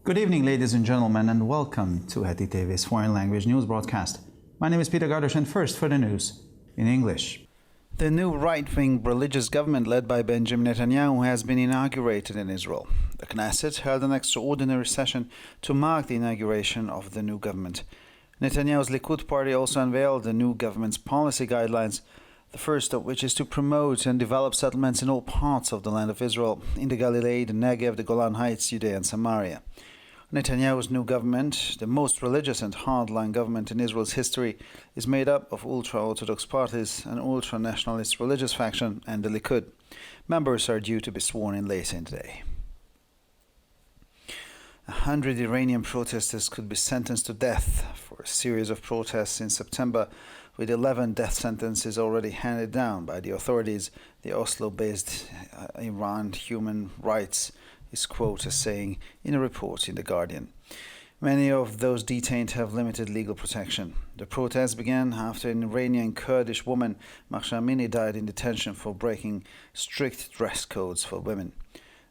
Good evening, ladies and gentlemen, and welcome to Heti TV's foreign language news broadcast. My name is Peter Gardosh, and first for the news in English. The new right-wing religious government led by Benjamin Netanyahu has been inaugurated in Israel. The Knesset held an extraordinary session to mark the inauguration of the new government. Netanyahu's Likud party also unveiled the new government's policy guidelines, the first of which is to promote and develop settlements in all parts of the land of Israel, in the Galilee, the Negev, the Golan Heights, Judea and Samaria. Netanyahu's new government, the most religious and hardline government in Israel's history, is made up of ultra-Orthodox parties, an ultra-nationalist religious faction, and the Likud. Members are due to be sworn in later in the day. 100 Iranian protesters could be sentenced to death for a series of protests in September, with 11 death sentences already handed down by the authorities. The Oslo-based Iran Human Rights is quoted as saying in a report in The Guardian. Many of those detained have limited legal protection. The protests began after an Iranian Kurdish woman, Mahsa Amini, died in detention for breaking strict dress codes for women.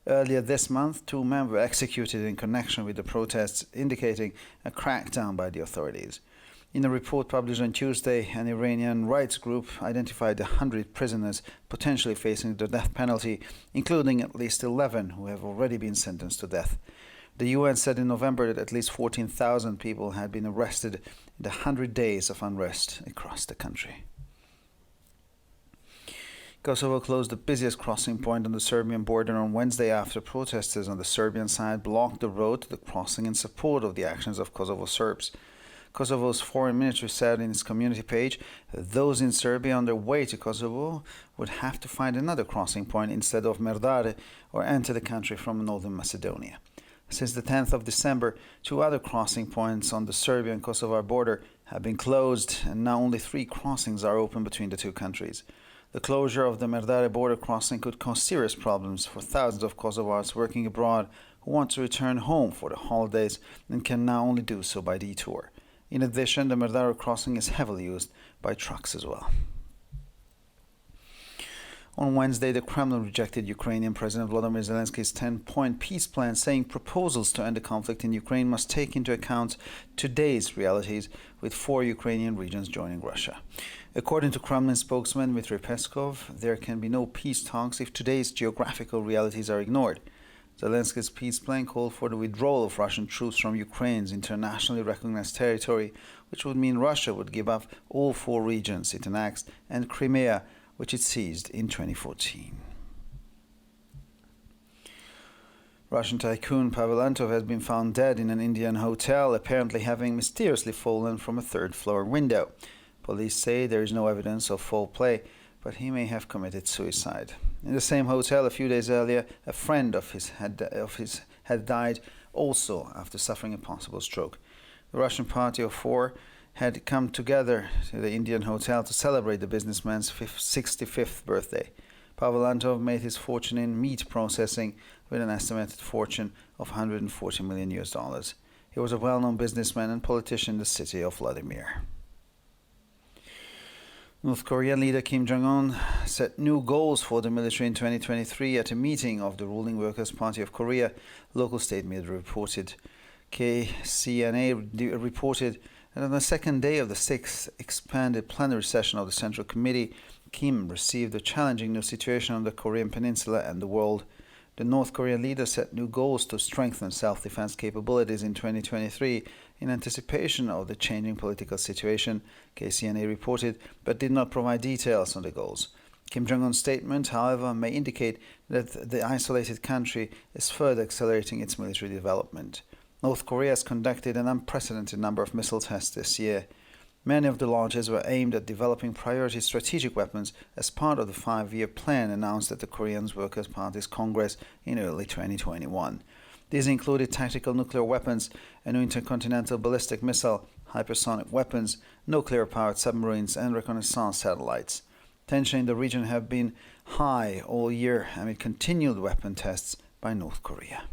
Earlier this month, 2 men were executed in connection with the protests, indicating a crackdown by the authorities. In a report published on Tuesday, an Iranian rights group identified 100 prisoners potentially facing the death penalty, including at least 11 who have already been sentenced to death. The UN said in November that at least 14,000 people had been arrested in the 100 days of unrest across the country. Kosovo closed the busiest crossing point on the Serbian border on Wednesday after protesters on the Serbian side blocked the road to the crossing in support of the actions of Kosovo Serbs. Kosovo's foreign ministry said in its community page that those in Serbia on their way to Kosovo would have to find another crossing point instead of Merdare or enter the country from northern Macedonia. Since the 10th of December, 2 other crossing points on the Serbian-Kosovar border have been closed, and now only 3 crossings are open between the 2 countries. The closure of the Merdare border crossing could cause serious problems for thousands of Kosovars working abroad who want to return home for the holidays and can now only do so by detour. In addition, the Merdare crossing is heavily used by trucks as well. On Wednesday, the Kremlin rejected Ukrainian President Volodymyr Zelensky's 10-point peace plan, saying proposals to end the conflict in Ukraine must take into account today's realities, with 4 Ukrainian regions joining Russia. According to Kremlin spokesman Dmitry Peskov, there can be no peace talks if today's geographical realities are ignored. Zelensky's peace plan called for the withdrawal of Russian troops from Ukraine's internationally recognized territory, which would mean Russia would give up all 4 regions it annexed and Crimea, which it seized in 2014. Russian tycoon Pavel Antov has been found dead in an Indian hotel, apparently having mysteriously fallen from a 3rd-floor window. Police say there is no evidence of foul play, but he may have committed suicide. In the same hotel a few days earlier, a friend of his had died also after suffering a possible stroke. The Russian party of 4 had come together to the Indian hotel to celebrate the businessman's 65th birthday. Pavel Antov made his fortune in meat processing with an estimated fortune of $140 million. He was a well-known businessman and politician in the city of Vladimir. North Korean leader Kim Jong-un set new goals for the military in 2023 at a meeting of the ruling Workers' Party of Korea, local state media reported. KCNA reported that on the second day of the 6th expanded plenary session of the Central Committee, Kim received a challenging new situation on the Korean Peninsula and the world. The North Korean leader set new goals to strengthen self-defense capabilities in 2023 in anticipation of the changing political situation, KCNA reported, but did not provide details on the goals. Kim Jong-un's statement, however, may indicate that the isolated country is further accelerating its military development. North Korea has conducted an unprecedented number of missile tests this year. Many of the launches were aimed at developing priority strategic weapons as part of the 5-year plan announced at the Korean Workers' Party's Congress in early 2021. These included tactical nuclear weapons, a new intercontinental ballistic missile, hypersonic weapons, nuclear-powered submarines, and reconnaissance satellites. Tension in the region have been high all year amid continued weapon tests by North Korea.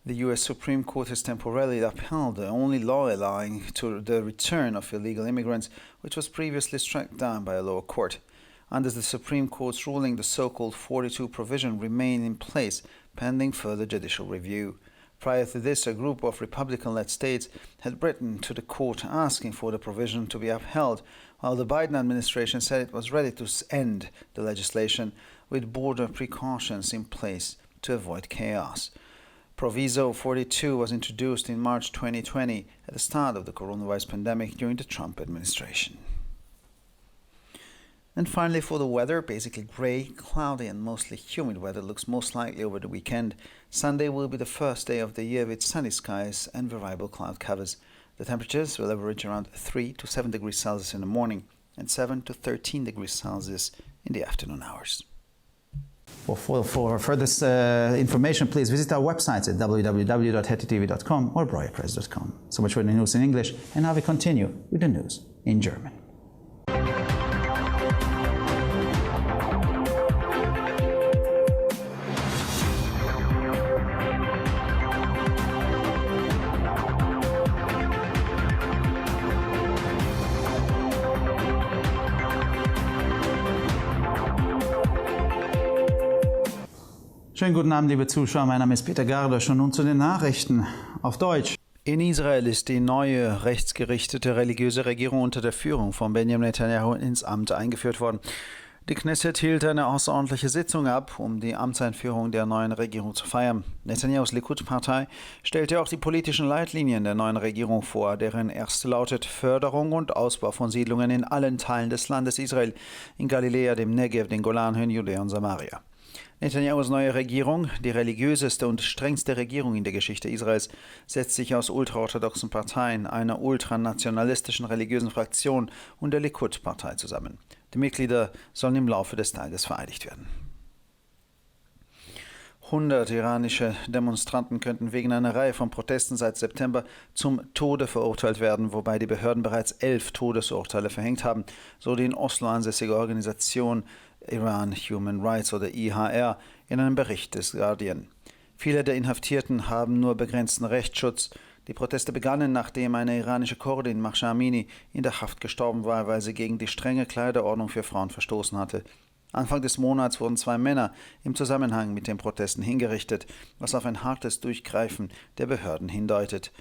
The U.S. Supreme Court has temporarily upheld the only law allowing to the return of illegal immigrants, which was previously struck down by a lower court. Under the Supreme Court's ruling, the so-called 42 provision remained in place pending further judicial review. Prior to this, a group of Republican-led states had written to the court asking for the provision to be upheld, while the Biden administration said it was ready to end the legislation with border precautions in place to avoid chaos. Proviso 42 was introduced in March 2020 at the start of the coronavirus pandemic during the Trump administration. And finally, for the weather, basically grey, cloudy and mostly humid weather looks most likely over the weekend. Sunday will be the first day of the year with sunny skies and variable cloud covers. The temperatures will average around 3 to 7 degrees Celsius in the morning and 7 to 13 degrees Celsius in the afternoon hours. For further information, please visit our websites at www.hettytv.com or breuerpress.com. So much for the news in English, and now we continue with the news in German. Schönen guten Abend, liebe Zuschauer. Mein Name ist Peter Gardosch und nun zu den Nachrichten auf Deutsch. In Israel ist die neue rechtsgerichtete religiöse Regierung unter der Führung von Benjamin Netanyahu ins Amt eingeführt worden. Die Knesset hielt eine außerordentliche Sitzung ab, um die Amtseinführung der neuen Regierung zu feiern. Netanyahus Likud-Partei stellte auch die politischen Leitlinien der neuen Regierung vor, deren erste lautet Förderung und Ausbau von Siedlungen in allen Teilen des Landes Israel, in Galiläa, dem Negev, den Golanhöhen, Judäa und Samaria. Netanyahus neue Regierung, die religiöseste und strengste Regierung in der Geschichte Israels, setzt sich aus ultraorthodoxen Parteien, einer ultranationalistischen religiösen Fraktion und der Likud-Partei zusammen. Die Mitglieder sollen im Laufe des Tages vereidigt werden. 100 iranische Demonstranten könnten wegen einer Reihe von Protesten seit September zum Tode verurteilt werden, wobei die Behörden bereits 11 Todesurteile verhängt haben, so die in Oslo ansässige Organisation Iran Human Rights oder IHR in einem Bericht des Guardian. Viele der Inhaftierten haben nur begrenzten Rechtsschutz. Die Proteste begannen, nachdem eine iranische Kurdin, Mahsa Amini, in der Haft gestorben war, weil sie gegen die strenge Kleiderordnung für Frauen verstoßen hatte. Anfang des Monats wurden 2 Männer im Zusammenhang mit den Protesten hingerichtet, was auf ein hartes Durchgreifen der Behörden hindeutet.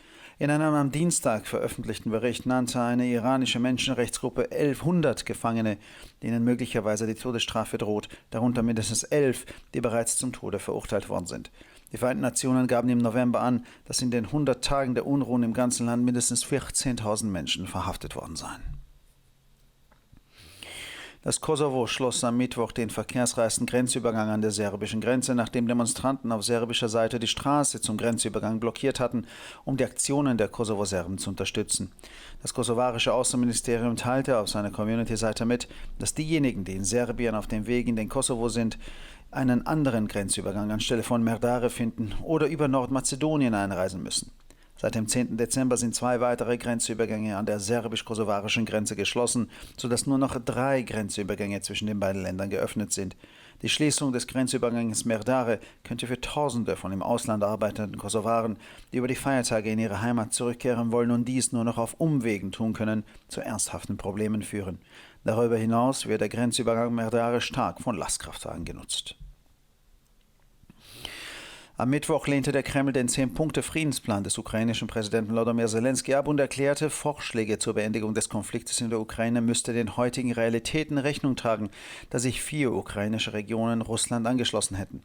In einem am Dienstag veröffentlichten Bericht nannte eine iranische Menschenrechtsgruppe 1100 Gefangene, denen möglicherweise die Todesstrafe droht, darunter mindestens 11, die bereits zum Tode verurteilt worden sind. Die Vereinten Nationen gaben im November an, dass in den 100 Tagen der Unruhen im ganzen Land mindestens 14.000 Menschen verhaftet worden seien. Das Kosovo schloss am Mittwoch den verkehrsreichsten Grenzübergang an der serbischen Grenze, nachdem Demonstranten auf serbischer Seite die Straße zum Grenzübergang blockiert hatten, um die Aktionen der Kosovo-Serben zu unterstützen. Das kosovarische Außenministerium teilte auf seiner Community-Seite mit, dass diejenigen, die in Serbien auf dem Weg in den Kosovo sind, einen anderen Grenzübergang anstelle von Merdare finden oder über Nordmazedonien einreisen müssen. Seit dem 10. Dezember sind 2 weitere Grenzübergänge an der serbisch-kosovarischen Grenze geschlossen, sodass nur noch 3 Grenzübergänge zwischen den beiden Ländern geöffnet sind. Die Schließung des Grenzübergangs Merdare könnte für Tausende von im Ausland arbeitenden Kosovaren, die über die Feiertage in ihre Heimat zurückkehren wollen und dies nur noch auf Umwegen tun können, zu ernsthaften Problemen führen. Darüber hinaus wird der Grenzübergang Merdare stark von Lastkraftwagen genutzt. Am Mittwoch lehnte der Kreml den 10-Punkte-Friedensplan des ukrainischen Präsidenten Volodymyr Zelensky ab und erklärte, Vorschläge zur Beendigung des Konfliktes in der Ukraine müsste den heutigen Realitäten Rechnung tragen, da sich 4 ukrainische Regionen Russland angeschlossen hätten.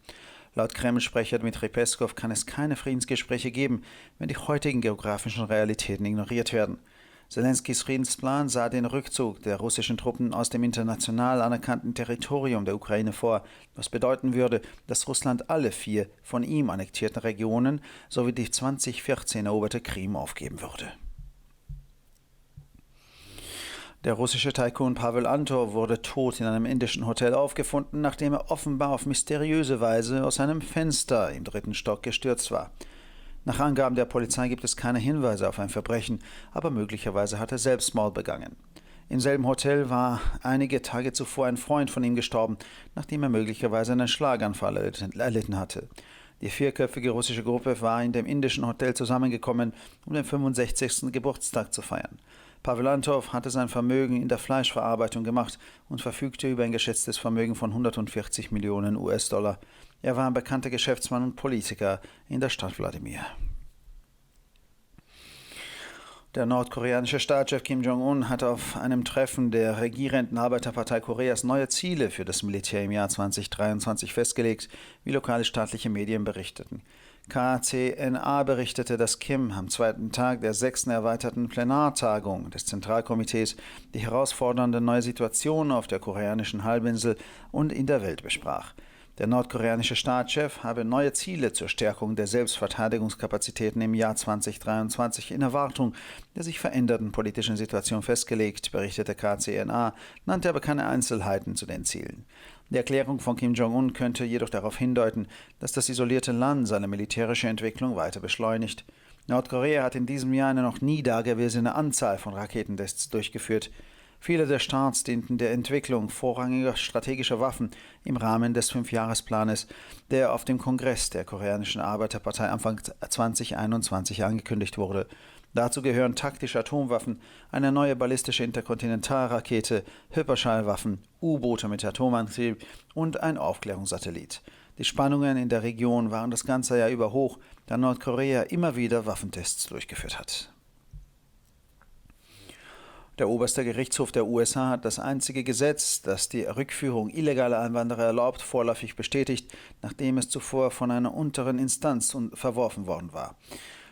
Laut Kreml-Sprecher Dmitri Peskov kann es keine Friedensgespräche geben, wenn die heutigen geografischen Realitäten ignoriert werden. Zelenskys Friedensplan sah den Rückzug der russischen Truppen aus dem international anerkannten Territorium der Ukraine vor, was bedeuten würde, dass Russland alle 4 von ihm annektierten Regionen sowie die 2014 eroberte Krim aufgeben würde. Der russische Tycoon Pavel Antor wurde tot in einem indischen Hotel aufgefunden, nachdem er offenbar auf mysteriöse Weise aus einem Fenster im 3. Stock gestürzt war. Nach Angaben der Polizei gibt es keine Hinweise auf ein Verbrechen, aber möglicherweise hat er Selbstmord begangen. Im selben Hotel war einige Tage zuvor ein Freund von ihm gestorben, nachdem er möglicherweise einen Schlaganfall erlitten hatte. Die 4-köpfige russische Gruppe war in dem indischen Hotel zusammengekommen, um den 65. Geburtstag zu feiern. Pavel Antov hatte sein Vermögen in der Fleischverarbeitung gemacht und verfügte über ein geschätztes Vermögen von 140 Millionen US-Dollar. Er war ein bekannter Geschäftsmann und Politiker in der Stadt Wladimir. Der nordkoreanische Staatschef Kim Jong-un hat auf einem Treffen der regierenden Arbeiterpartei Koreas neue Ziele für das Militär im Jahr 2023 festgelegt, wie lokale staatliche Medien berichteten. KCNA berichtete, dass Kim am zweiten Tag der 6. erweiterten Plenartagung des Zentralkomitees die herausfordernde neue Situation auf der koreanischen Halbinsel und in der Welt besprach. Der nordkoreanische Staatschef habe neue Ziele zur Stärkung der Selbstverteidigungskapazitäten im Jahr 2023 in Erwartung der sich veränderten politischen Situation festgelegt, berichtete KCNA, nannte aber keine Einzelheiten zu den Zielen. Die Erklärung von Kim Jong-un könnte jedoch darauf hindeuten, dass das isolierte Land seine militärische Entwicklung weiter beschleunigt. Nordkorea hat in diesem Jahr eine noch nie dagewesene Anzahl von Raketentests durchgeführt. Viele der Starts dienten der Entwicklung vorrangiger strategischer Waffen im Rahmen des 5-Jahresplanes, der auf dem Kongress der koreanischen Arbeiterpartei Anfang 2021 angekündigt wurde. Dazu gehören taktische Atomwaffen, eine neue ballistische Interkontinentalrakete, Hyperschallwaffen, U-Boote mit Atomantrieb und ein Aufklärungssatellit. Die Spannungen in der Region waren das ganze Jahr über hoch, da Nordkorea immer wieder Waffentests durchgeführt hat. Der oberste Gerichtshof der USA hat das einzige Gesetz, das die Rückführung illegaler Einwanderer erlaubt, vorläufig bestätigt, nachdem es zuvor von einer unteren Instanz verworfen worden war.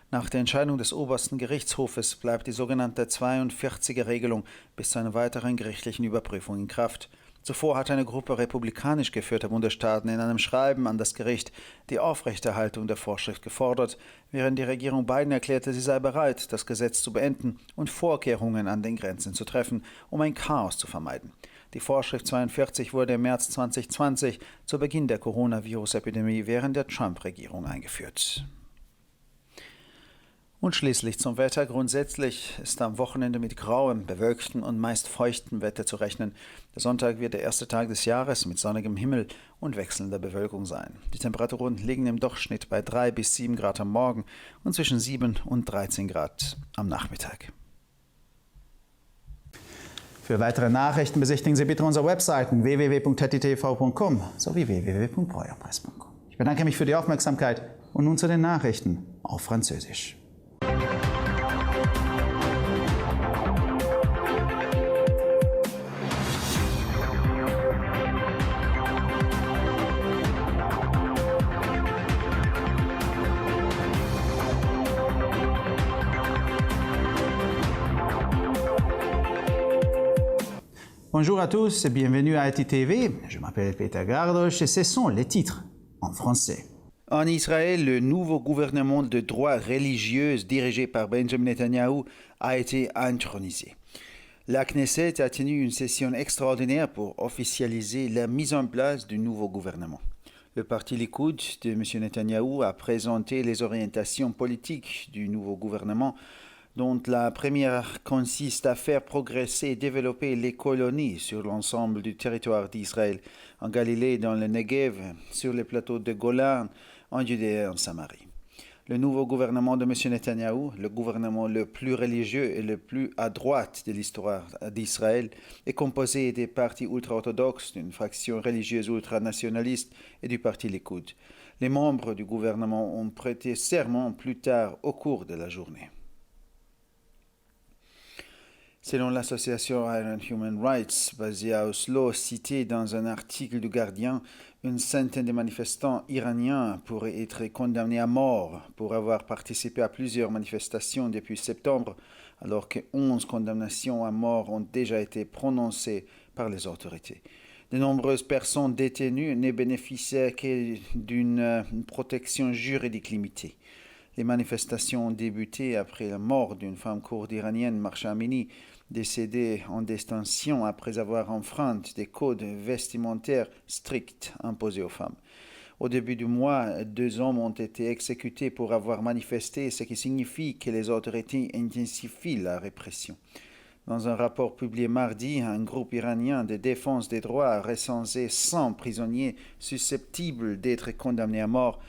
Nach der Entscheidung des obersten Gerichtshofes bleibt die sogenannte 42er-Regelung bis zu einer weiteren gerichtlichen Überprüfung in Kraft. Zuvor hat eine Gruppe republikanisch geführter Bundesstaaten in einem Schreiben an das Gericht die Aufrechterhaltung der Vorschrift gefordert, während die Regierung Biden erklärte, sie sei bereit, das Gesetz zu beenden und Vorkehrungen an den Grenzen zu treffen, um ein Chaos zu vermeiden. Die Vorschrift 42 wurde im März 2020 zu Beginn der Coronavirus-Epidemie während der Trump-Regierung eingeführt. Und schließlich zum Wetter. Grundsätzlich ist am Wochenende mit grauem, bewölktem und meist feuchtem Wetter zu rechnen. Der Sonntag wird der erste Tag des Jahres mit sonnigem Himmel und wechselnder Bewölkung sein. Die Temperaturen liegen im Durchschnitt bei 3 bis 7 Grad am Morgen und zwischen 7 und 13 Grad am Nachmittag. Für weitere Nachrichten besichtigen Sie bitte unsere Webseiten www.ttv.com sowie www.breuerpresse.com. Ich bedanke mich für die Aufmerksamkeit und nun zu den Nachrichten auf Französisch. Bonjour à tous et bienvenue à ITV. Je m'appelle Peter Gardosh et ce sont les titres en français. En Israël, le nouveau gouvernement de droit religieux dirigé par Benjamin Netanyahu a été intronisé. La Knesset a tenu une session extraordinaire pour officialiser la mise en place du nouveau gouvernement. Le parti Likoud de M. Netanyahu a présenté les orientations politiques du nouveau gouvernement, dont la première consiste à faire progresser et développer les colonies sur l'ensemble du territoire d'Israël, en Galilée, dans le Negev, sur les plateaux de Golan, en Judée et en Samarie. Le nouveau gouvernement de M. Netanyahou, le gouvernement le plus religieux et le plus à droite de l'histoire d'Israël, est composé des partis ultra-orthodoxes, d'une fraction religieuse ultranationaliste et du parti Likoud. Les membres du gouvernement ont prêté serment plus tard au cours de la journée. Selon l'association Iron Human Rights, basée à Oslo, citée dans un article du Guardian, une centaine de manifestants iraniens pourraient être condamnés à mort pour avoir participé à plusieurs manifestations depuis septembre, alors que 11 condamnations à mort ont déjà été prononcées par les autorités. De nombreuses personnes détenues ne bénéficiaient que d'une protection juridique limitée. Les manifestations ont débuté après la mort d'une femme kurde iranienne, Mahsa Amini, décédée en détention après avoir enfreint des codes vestimentaires stricts imposés aux femmes. Au début du mois, 2 hommes ont été exécutés pour avoir manifesté, ce qui signifie que les autorités intensifient la répression. Dans un rapport publié mardi, un groupe iranien de défense des droits a recensé 100 prisonniers susceptibles d'être condamnés à mort,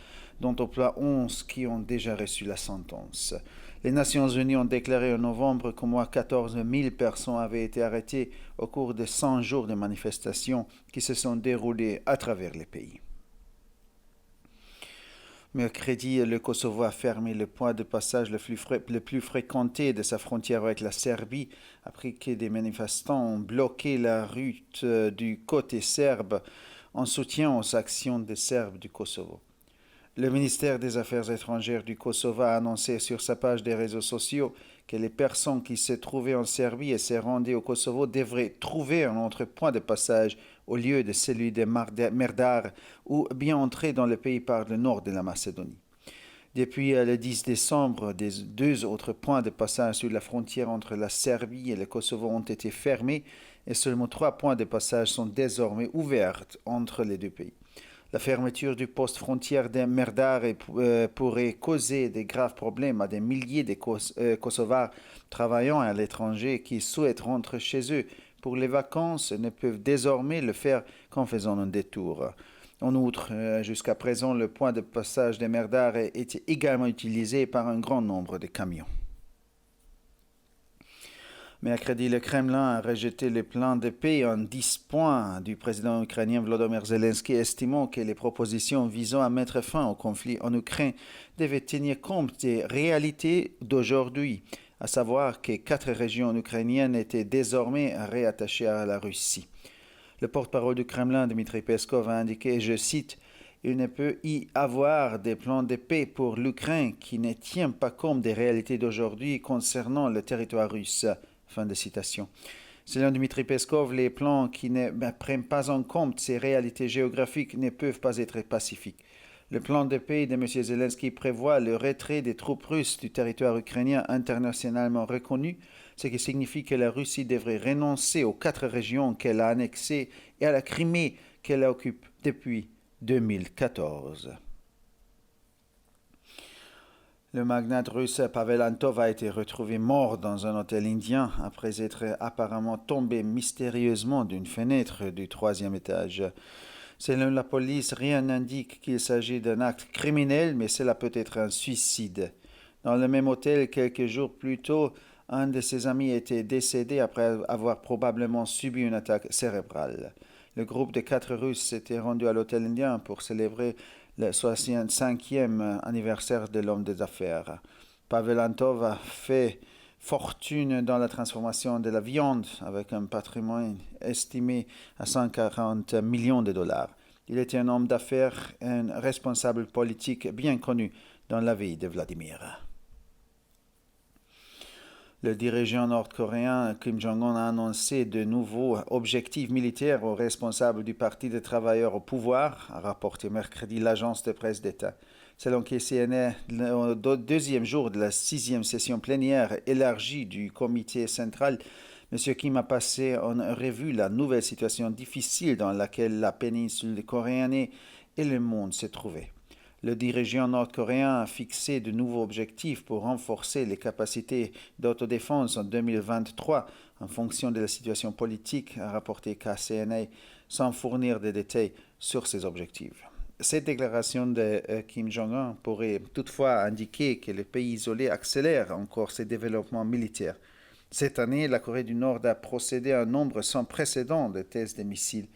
dont au moins 11 qui ont déjà reçu la sentence. Les Nations Unies ont déclaré en novembre qu'au moins 14 000 personnes avaient été arrêtées au cours de 100 jours de manifestations qui se sont déroulées à travers les pays. Mercredi, le Kosovo a fermé le point de passage le plus fréquenté de sa frontière avec la Serbie après que des manifestants ont bloqué la route du côté serbe en soutien aux actions des Serbes du Kosovo. Le ministère des Affaires étrangères du Kosovo a annoncé sur sa page des réseaux sociaux que les personnes qui se trouvaient en Serbie et se rendaient au Kosovo devraient trouver un autre point de passage au lieu de celui de Merdar ou bien entrer dans le pays par le nord de la Macédonie. Depuis le 10 décembre, des 2 autres points de passage sur la frontière entre la Serbie et le Kosovo ont été fermés et seulement 3 points de passage sont désormais ouverts entre les 2 pays. La fermeture du poste frontière de Merdar pourrait causer de graves problèmes à des milliers de Kosovars travaillant à l'étranger qui souhaitent rentrer chez eux pour les vacances et ne peuvent désormais le faire qu'en faisant un détour. En outre, jusqu'à présent, le point de passage de Merdar était également utilisé par un grand nombre de camions. Mercredi, le Kremlin a rejeté le plan de paix en 10 points du président ukrainien Volodymyr Zelensky, estimant que les propositions visant à mettre fin au conflit en Ukraine devaient tenir compte des réalités d'aujourd'hui, à savoir que 4 régions ukrainiennes étaient désormais réattachées à la Russie. Le porte-parole du Kremlin, Dmitry Peskov, a indiqué, je cite, « Il ne peut y avoir des plans de paix pour l'Ukraine qui ne tiennent pas compte des réalités d'aujourd'hui concernant le territoire russe. » Fin de citation. Selon Dmitry Peskov, les plans qui ne prennent pas en compte ces réalités géographiques ne peuvent pas être pacifiques. Le plan de paix de M. Zelensky prévoit le retrait des troupes russes du territoire ukrainien internationalement reconnu, ce qui signifie que la Russie devrait renoncer aux 4 régions qu'elle a annexées et à la Crimée qu'elle occupe depuis 2014. Le magnate russe Pavel Antov a été retrouvé mort dans un hôtel indien après être apparemment tombé mystérieusement d'une fenêtre du 3e étage. Selon la police, rien n'indique qu'il s'agit d'un acte criminel, mais cela peut être un suicide. Dans le même hôtel, quelques jours plus tôt, un de ses amis était décédé après avoir probablement subi une attaque cérébrale. Le groupe de 4 Russes s'était rendu à l'hôtel indien pour célébrer le 65e anniversaire de l'homme des affaires. Pavel Antov a fait fortune dans la transformation de la viande avec un patrimoine estimé à 140 millions de dollars. Il était un homme d'affaires et un responsable politique bien connu dans la vie de Vladimir. Le dirigeant nord-coréen Kim Jong-un a annoncé de nouveaux objectifs militaires aux responsables du Parti des travailleurs au pouvoir, a rapporté mercredi l'agence de presse d'État. Selon KCNA, au 2e jour de la 6e session plénière élargie du comité central, M. Kim a passé en revue la nouvelle situation difficile dans laquelle la péninsule coréenne et le monde se trouvaient. Le dirigeant nord-coréen a fixé de nouveaux objectifs pour renforcer les capacités d'autodéfense en 2023 en fonction de la situation politique, a rapporté KCNA, sans fournir de détails sur ces objectifs. Cette déclaration de Kim Jong-un pourrait toutefois indiquer que le pays isolé accélère encore ses développements militaires. Cette année, la Corée du Nord a procédé à un nombre sans précédent de tests de missiles.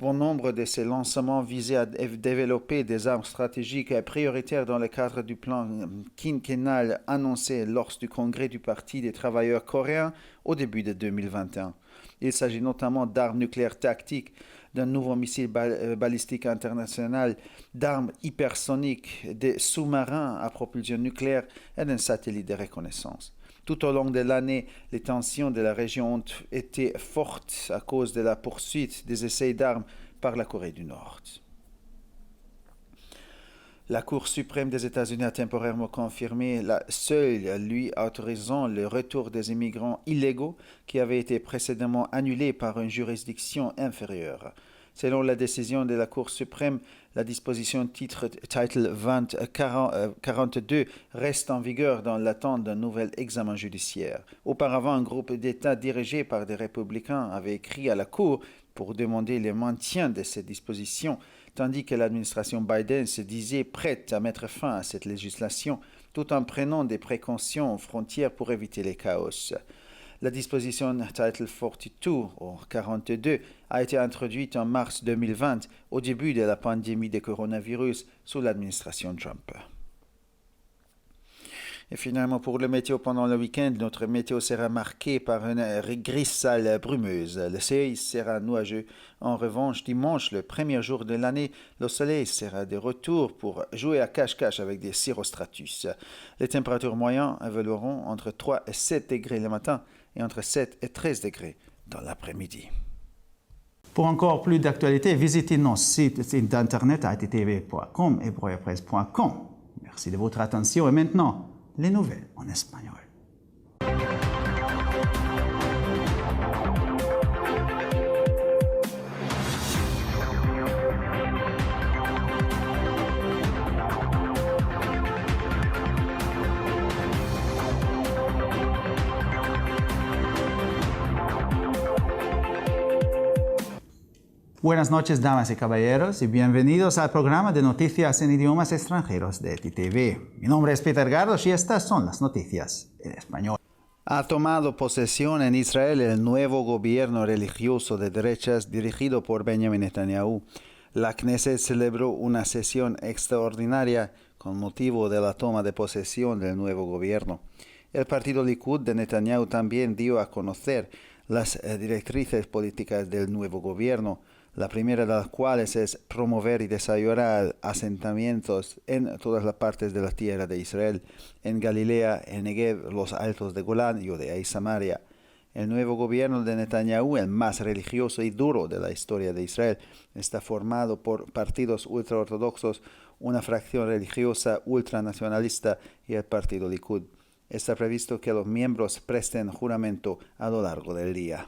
Bon nombre de ces lancements visaient à développer des armes stratégiques et prioritaires dans le cadre du plan quinquennal annoncé lors du congrès du Parti des travailleurs coréens au début de 2021. Il s'agit notamment d'armes nucléaires tactiques, d'un nouveau missile balistique international, d'armes hypersoniques, de sous-marins à propulsion nucléaire et d'un satellite de reconnaissance. Tout au long de l'année, les tensions de la région ont été fortes à cause de la poursuite des essais d'armes par la Corée du Nord. La Cour suprême des États-Unis a temporairement confirmé la seule lui autorisant le retour des immigrants illégaux qui avait été précédemment annulé par une juridiction inférieure. Selon la décision de la Cour suprême, la disposition titre 42 reste en vigueur dans l'attente d'un nouvel examen judiciaire. Auparavant, un groupe d'États dirigé par des républicains avait écrit à la Cour pour demander le maintien de cette disposition, tandis que l'administration Biden se disait prête à mettre fin à cette législation. tout en prenant des précautions aux frontières pour éviter les chaos. La disposition Title 42 ou 42 a été introduite en mars 2020 au début de la pandémie de coronavirus sous l'administration Trump. Et finalement, pour le météo pendant le week-end, notre météo sera marqué par une grisale brumeuse. Le ciel sera nuageux. En revanche, dimanche, le premier jour de l'année, le soleil sera de retour pour jouer à cache-cache avec des cirrostratus. Les températures moyennes évolueront entre 3 et 7 degrés le matin et entre 7 et 13 degrés dans l'après-midi. Pour encore plus d'actualités, visitez nos sites internet ittv.com et broyapresse.com. Merci de votre attention et maintenant, les nouvelles en espagnol. Buenas noches, damas y caballeros, y bienvenidos al programa de noticias en idiomas extranjeros de ETV. Mi nombre es Peter Gardos y estas son las noticias en español. Ha tomado posesión en Israel el nuevo gobierno religioso de derechas dirigido por Benjamin Netanyahu. La Knesset celebró una sesión extraordinaria con motivo de la toma de posesión del nuevo gobierno. El partido Likud de Netanyahu también dio a conocer las directrices políticas del nuevo gobierno, la primera de las cuales es promover y desarrollar asentamientos en todas las partes de la tierra de Israel, en Galilea, en Negev, los altos de Golán, Judea y Samaria. El nuevo gobierno de Netanyahu, el más religioso y duro de la historia de Israel, está formado por partidos ultraortodoxos, una fracción religiosa ultranacionalista y el partido Likud. Está previsto que los miembros presten juramento a lo largo del día.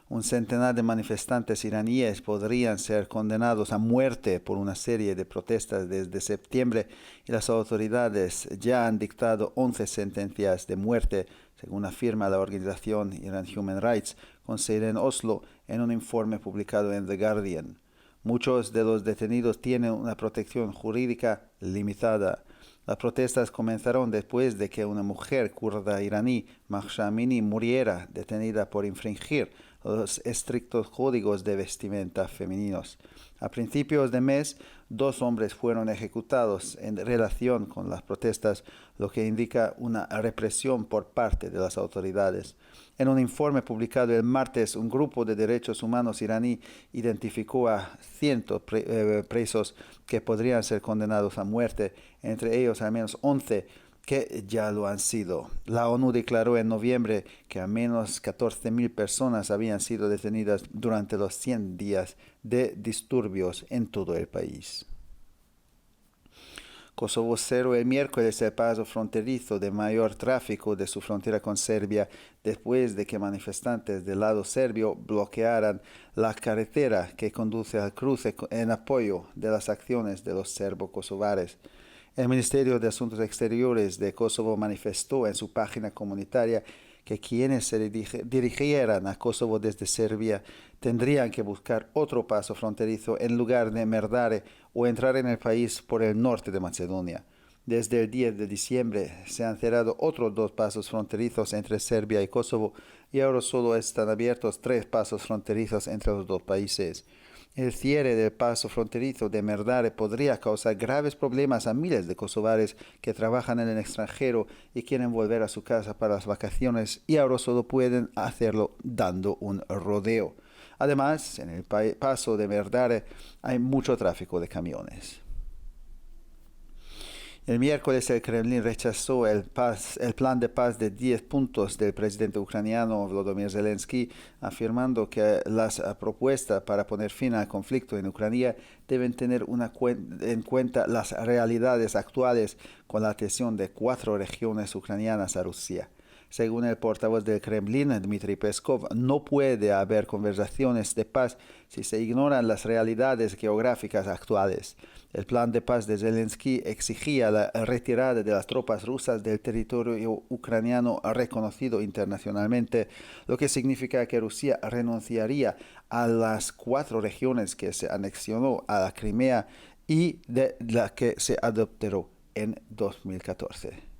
Un centenar de manifestantes iraníes podrían ser condenados a muerte por una serie de protestas desde septiembre y las autoridades ya han dictado 11 sentencias de muerte, según afirma la organización Iran Human Rights, con sede en Oslo, en un informe publicado en The Guardian. Muchos de los detenidos tienen una protección jurídica limitada. Las protestas comenzaron después de que una mujer kurda iraní, Mahsa Amini, muriera detenida por infringir los estrictos códigos de vestimenta femeninos. A principios de mes, 2 hombres fueron ejecutados en relación con las protestas, lo que indica una represión por parte de las autoridades. En un informe publicado el martes, un grupo de derechos humanos iraní identificó a 100 presos que podrían ser condenados a muerte, entre ellos al menos 11 que ya lo han sido. La ONU declaró en noviembre que al menos 14,000 personas habían sido detenidas durante los 100 días de disturbios en todo el país. Kosovo cerró el miércoles el paso fronterizo de mayor tráfico de su frontera con Serbia después de que manifestantes del lado serbio bloquearan la carretera que conduce al cruce en apoyo de las acciones de los serbo-kosovares. El Ministerio de Asuntos Exteriores de Kosovo manifestó en su página comunitaria que quienes se dirigieran a Kosovo desde Serbia tendrían que buscar otro paso fronterizo en lugar de Merdare o entrar en el país por el norte de Macedonia. Desde el 10 de diciembre se han cerrado otros 2 pasos fronterizos entre Serbia y Kosovo y ahora solo están abiertos 3 pasos fronterizos entre los 2 países. El cierre del paso fronterizo de Merdare podría causar graves problemas a miles de kosovares que trabajan en el extranjero y quieren volver a su casa para las vacaciones y ahora solo pueden hacerlo dando un rodeo. Además, en el paso de Merdare hay mucho tráfico de camiones. El miércoles el Kremlin rechazó el plan de paz de 10 puntos del presidente ucraniano Volodymyr Zelensky, afirmando que las propuestas para poner fin al conflicto en Ucrania deben tener en cuenta las realidades actuales con la adhesión de 4 regiones ucranianas a Rusia. Según el portavoz del Kremlin, Dmitry Peskov, no puede haber conversaciones de paz si se ignoran las realidades geográficas actuales. El plan de paz de Zelensky exigía la retirada de las tropas rusas del territorio ucraniano reconocido internacionalmente, lo que significa que Rusia renunciaría a las 4 regiones que se anexionó a la Crimea y de la que se adoptó en 2014.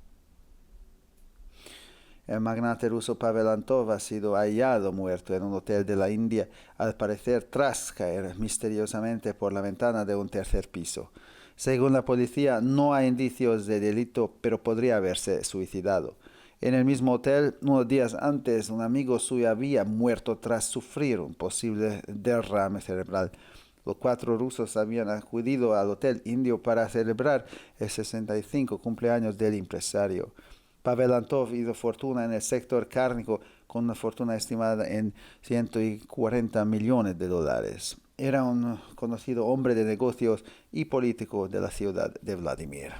El magnate ruso Pavel Antov ha sido hallado muerto en un hotel de la India, al parecer tras caer misteriosamente por la ventana de un tercer piso. Según la policía, no hay indicios de delito, pero podría haberse suicidado. En el mismo hotel, unos días antes, un amigo suyo había muerto tras sufrir un posible derrame cerebral. Los 4 rusos habían acudido al hotel indio para celebrar el 65 cumpleaños del empresario. Pavel Antov hizo fortuna en el sector cárnico con una fortuna estimada en $140 millones. Era un conocido hombre de negocios y político de la ciudad de Vladimir.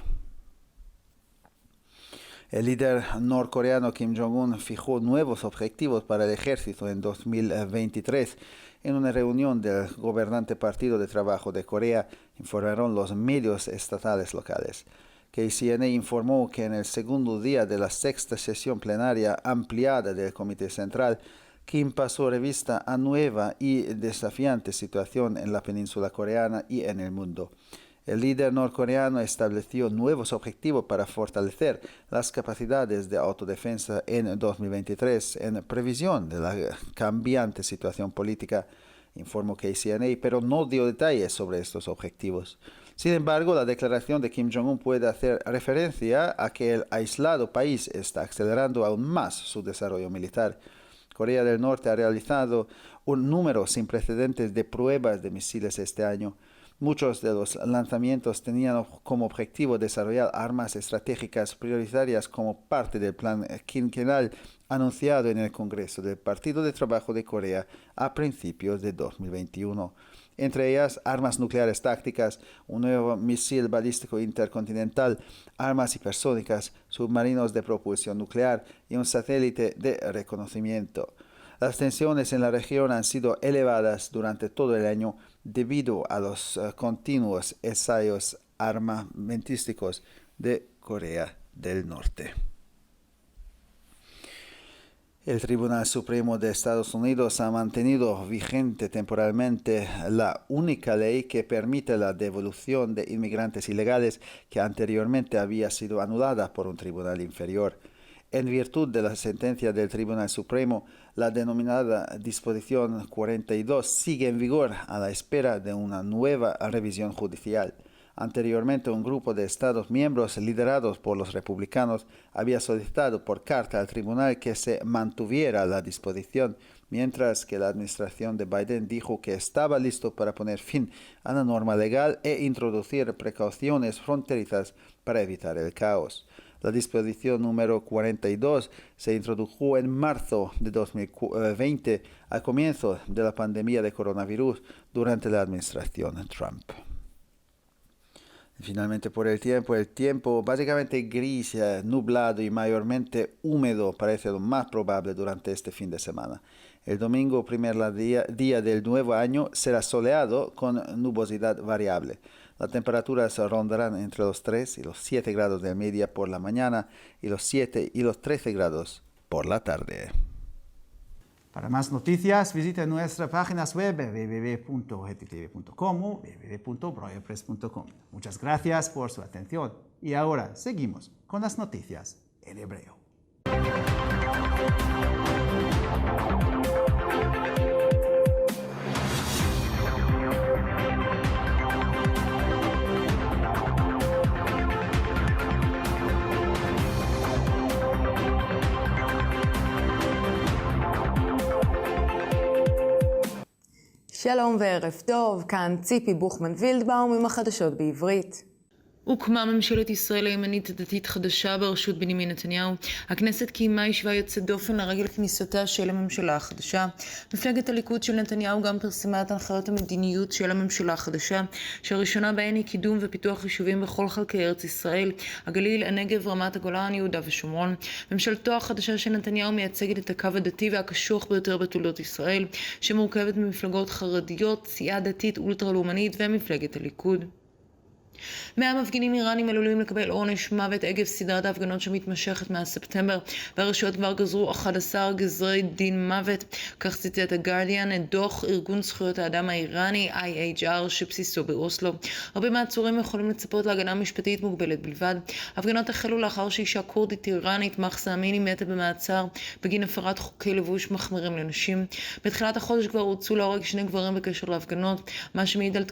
El líder norcoreano Kim Jong-un fijó nuevos objetivos para el ejército en 2023. En una reunión del gobernante Partido de Trabajo de Corea, informaron los medios estatales locales. KCNA informó que en el segundo día de la 6ª sesión plenaria ampliada del Comité Central, Kim pasó revista a nueva y desafiante situación en la península coreana y en el mundo. El líder norcoreano estableció nuevos objetivos para fortalecer las capacidades de autodefensa en 2023 en previsión de la cambiante situación política, informó KCNA, pero no dio detalles sobre estos objetivos. Sin embargo, la declaración de Kim Jong-un puede hacer referencia a que el aislado país está acelerando aún más su desarrollo militar. Corea del Norte ha realizado un número sin precedentes de pruebas de misiles este año. Muchos de los lanzamientos tenían como objetivo desarrollar armas estratégicas prioritarias como parte del plan quinquenal anunciado en el Congreso del Partido de Trabajo de Corea a principios de 2021. Entre ellas, armas nucleares tácticas, un nuevo misil balístico intercontinental, armas hipersónicas, submarinos de propulsión nuclear y un satélite de reconocimiento. Las tensiones en la región han sido elevadas durante todo el año debido a los continuos ensayos armamentísticos de Corea del Norte. El Tribunal Supremo de Estados Unidos ha mantenido vigente temporalmente la única ley que permite la devolución de inmigrantes ilegales que anteriormente había sido anulada por un tribunal inferior. En virtud de la sentencia del Tribunal Supremo, la denominada Disposición 42 sigue en vigor a la espera de una nueva revisión judicial. Anteriormente, un grupo de Estados miembros liderados por los republicanos había solicitado por carta al tribunal que se mantuviera la disposición, mientras que la administración de Biden dijo que estaba listo para poner fin a la norma legal e introducir precauciones fronterizas para evitar el caos. La disposición número 42 se introdujo en marzo de 2020, al comienzo de la pandemia de coronavirus durante la administración Trump. Finalmente, por el tiempo básicamente gris, nublado y mayormente húmedo parece lo más probable durante este fin de semana. El domingo, primer día del nuevo año, será soleado con nubosidad variable. Las temperaturas rondarán entre los 3 y los 7 grados de media por la mañana y los 7 y los 13 grados por la tarde. Para más noticias, visite nuestras páginas web www.gtv.com o www.broyerpress.com. Muchas gracias por su atención. Y ahora seguimos con las noticias en hebreo. שלום וערב טוב, כאן ציפי בוכמן וילדבאום עם החדשות בעברית. הוקמה ממשלת ישראל הימנית דתית חדשה בראשות בנימין נתניהו. הכנסת קיימה ישיבה יוצאת דופן לרגל כניסתה של הממשלה החדשה. מפלגת הליכוד של נתניהו גם פרסמה את הנחיות המדיניות של הממשלה החדשה, שהראשונה בהן היא קידום ופיתוח יישובים בכל חלקי ארץ ישראל, הגליל, הנגב, רמת הגולן, יהודה ושומרון. ממשלתו החדשה של נתניהו מייצגת את הקו הדתי והקשוח ביותר בתולדות ישראל, שמורכבת ממפלגות חרדיות, סיעה דתית אולטרה לאומנית ומפלגת הליכוד. 100 מפגינים איראנים עלולים לקבל עונש מוות עקב סדרת ההפגנות שמתמשכת מאז ספטמבר, והרשויות כבר גזרו 11 גזרי דין מוות. כך ציטט הגארדיאן את דוח ארגון זכויות האדם האיראני IHR שבסיסו באוסלו. רבים מהעצורים יכולים לצפות להגנה משפטית מוגבלת בלבד. ההפגנות החלו לאחר שאישה קורדית איראנית מחסה אמיני מתה במעצר בגין הפרת חוקי לבוש מחמירים לנשים. בתחילת החודש כבר הוצאו להורג 2 גברים בקשר להפגנות, מה שמעיד על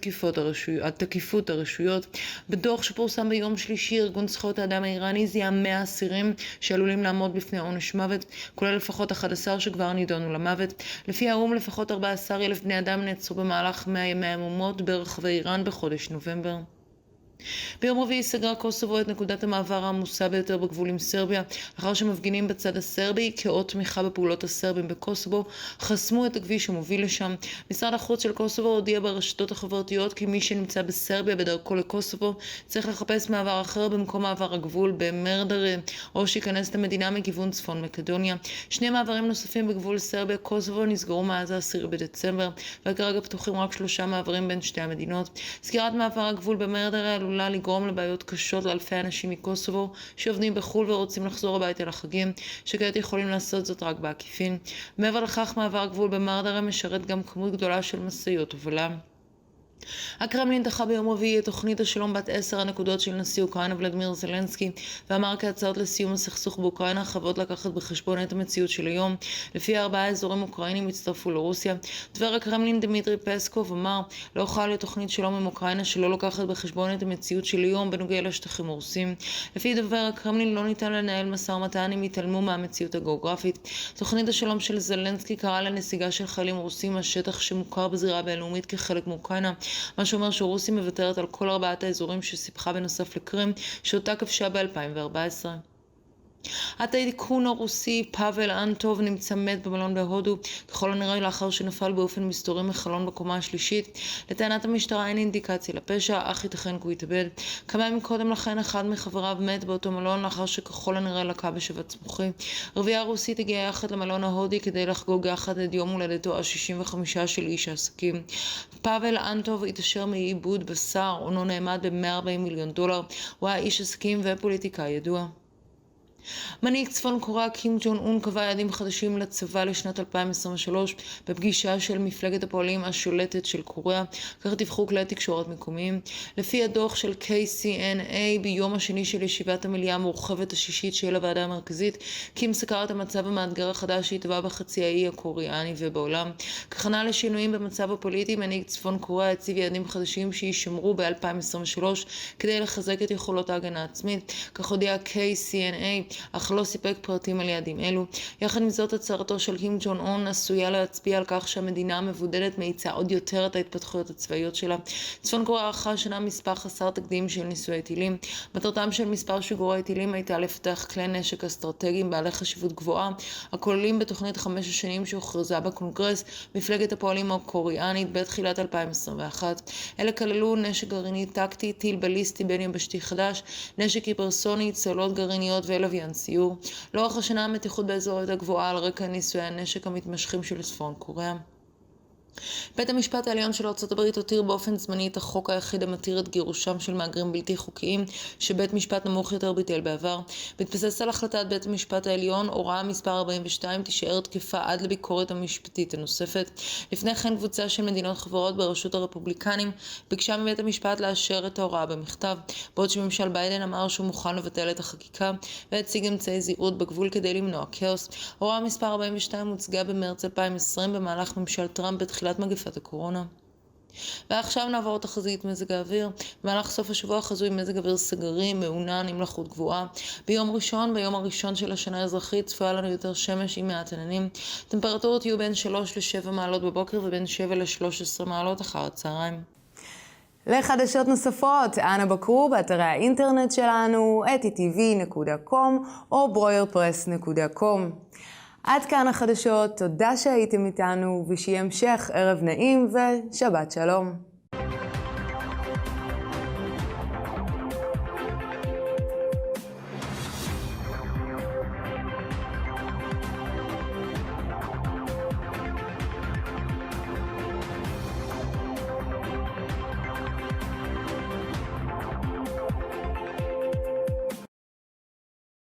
תקיפות הרשויות. בדוח שפורסם ביום שלישי, ארגון זכויות האדם האיראני זיהה 100 אסירים שעלולים לעמוד בפני עונש מוות, כולל לפחות 11 שכבר נידונו למוות. לפי האו"ם, לפחות 14,000 בני אדם נעצרו במהלך 100 ימי המהומות ברחבי איראן בחודש נובמבר. ביום רביעי סגרה קוסובו את נקודת המעבר העמוסה ביותר בגבול עם סרביה, לאחר שמפגינים בצד הסרבי כאות תמיכה בפעולות הסרבים בקוסובו חסמו את הכביש המוביל לשם. משרד החוץ של קוסובו הודיע ברשתות החברתיות כי מי שנמצא בסרביה בדרכו לקוסובו צריך לחפש מעבר אחר במקום מעבר הגבול במרדרה, או שיכנס למדינה מכיוון צפון מקדוניה. 2 מעברים נוספים בגבול סרביה קוסובו נסגרו מאז 10 בדצמבר, וכרגע פתוחים רק 3 מעברים בין שתי המדינות. סגירת מעבר הגבול במרדרה עלולה לגרום לבעיות קשות לאלפי אנשים מקוסובו שעובדים בחול ורוצים לחזור הביתה לחגים, שכעת יכולים לעשות זאת רק בעקיפין. מעבר לכך, מעבר הגבול במרדרה משרת גם כמות גדולה של משאיות הובלה. הקרמלין דחה ביום רביעי את תוכנית השלום בת 10 הנקודות של נשיא אוקראינה ולדימיר זלנסקי, ואמר כי הצעות לסיום הסכסוך באוקראינה חייבות לקחת בחשבון את המציאות של היום, לפי 4 אזורים אוקראינים הצטרפו לרוסיה. דובר הקרמלין דמיטרי פסקוב אמר, לא אוכל לתוכנית שלום עם אוקראינה שלא לוקחת בחשבון את המציאות של היום בנוגע לשטחים הרוסים. לפי דובר הקרמלין לא ניתן לנהל משא ומתן אם יתעלמו מהמציאות הגיאוגרפית. תוכנית השלום של זלנסקי קראה לנסיגה של חיילים רוסים מהשטח שמוכר בזירה בינלאומית כחלק מאוקראינה, מה שאומר שרוסיה מוותרת על כל 4 האזורים שסיפחה בנוסף לקרים, שאותה כבשה ב-2014. הטייקון הרוסי פאבל אנטוב נמצא מת במלון בהודו, ככל הנראה לאחר שנפל באופן מסתורי מחלון בקומה השלישית. לטענת המשטרה אין אינדיקציה לפשע, אך ייתכן כי הוא התאבד. כמה ימים קודם לכן אחד מחבריו מת באותו מלון לאחר שככל הנראה לקה בשבץ מוחי. רביעייה רוסית הגיעה יחד למלון ההודי כדי לחגוג יחד את יום הולדתו ה-65 של איש העסקים. פאבל אנטוב התעשר מאיבוד בשר, הונו נאמד ב$140 מיליון. הוא היה איש עסקים ופוליטיקאי ידוע. מנהיג צפון קוריאה קים ג'ון און קבע יעדים חדשים לצבא לשנת 2023 בפגישה של מפלגת הפועלים השולטת של קוריאה, כך דיווחו כלי תקשורת מקומיים. לפי הדוח של KCNA, ביום השני של ישיבת המליאה המורחבת השישית של הוועדה המרכזית, קים סקר את המצב המאתגר החדש שהתהווה בחצי האי הקוריאני ובעולם. כהכנה לשינויים במצב הפוליטי, מנהיג צפון קוריאה הציב יעדים חדשים שישמרו ב-2023 כדי לחזק את יכולות ההגנה העצמית, כך הודיע KCNA, אך לא סיפק פרטים על יעדים אלו. יחד עם זאת, הצהרתו של קים ג'ון און עשויה להצביע על כך שהמדינה המבודדת מאיצה עוד יותר את ההתפתחויות הצבאיות שלה. צפון קוריאה ערכה השנה מספר חסר תקדים של ניסויי טילים. מטרתם של מספר שיגורי טילים הייתה לפתח כלי נשק אסטרטגיים בעלי חשיבות גבוהה, הכוללים בתוכנית 5 השנים שהוכרזה בקונגרס מפלגת הפועלים הקוריאנית בתחילת 2021. אלה כללו נשק גרעיני טקטי, טיל בליסטי בין יבשתי חדש, נשק היפרסוני, צוללות גרעיניות ולוויין סיור. לאורך השנה המתיחות באזור הייתה גבוהה על רקע ניסויי הנשק המתמשכים של צפון קוריאה. בית המשפט העליון של ארצות הברית הותיר באופן זמני את החוק היחיד המתיר את גירושם של מהגרים בלתי חוקיים שבית משפט נמוך יותר ביטל בעבר. בהתבסס על החלטת בית המשפט העליון, הוראה מספר 42 תישאר תקפה עד לביקורת המשפטית הנוספת. לפני כן קבוצה של מדינות חברות בראשות הרפובליקנים ביקשה מבית המשפט לאשר את ההוראה במכתב, בעוד שממשל ביידן אמר שהוא מוכן לבטל את החקיקה והציג אמצעי זהירות בגבול כדי למנוע כאוס. הוראה מספר 42 הוצגה במרץ 2020 במהלך ממשל טראמפ בתחילת מגפת הקורונה. ועכשיו נעבור תחזית מזג האוויר. במהלך סוף השבוע חזוי מזג אוויר סגרי, מעונן עם לחות גבוהה. ביום הראשון של השנה האזרחית צפויה לנו יותר שמש עם מעט עננים. טמפרטורות יהיו בין 3 ל-7 מעלות בבוקר ובין 7 ל-13 מעלות אחר הצהריים. לחדשות נוספות, אנא בקרו באתרי האינטרנט שלנו, etitv.com או broyerpress.com. עד כאן החדשות, תודה שהייתם איתנו ושיהיה המשך ערב נעים ושבת שלום.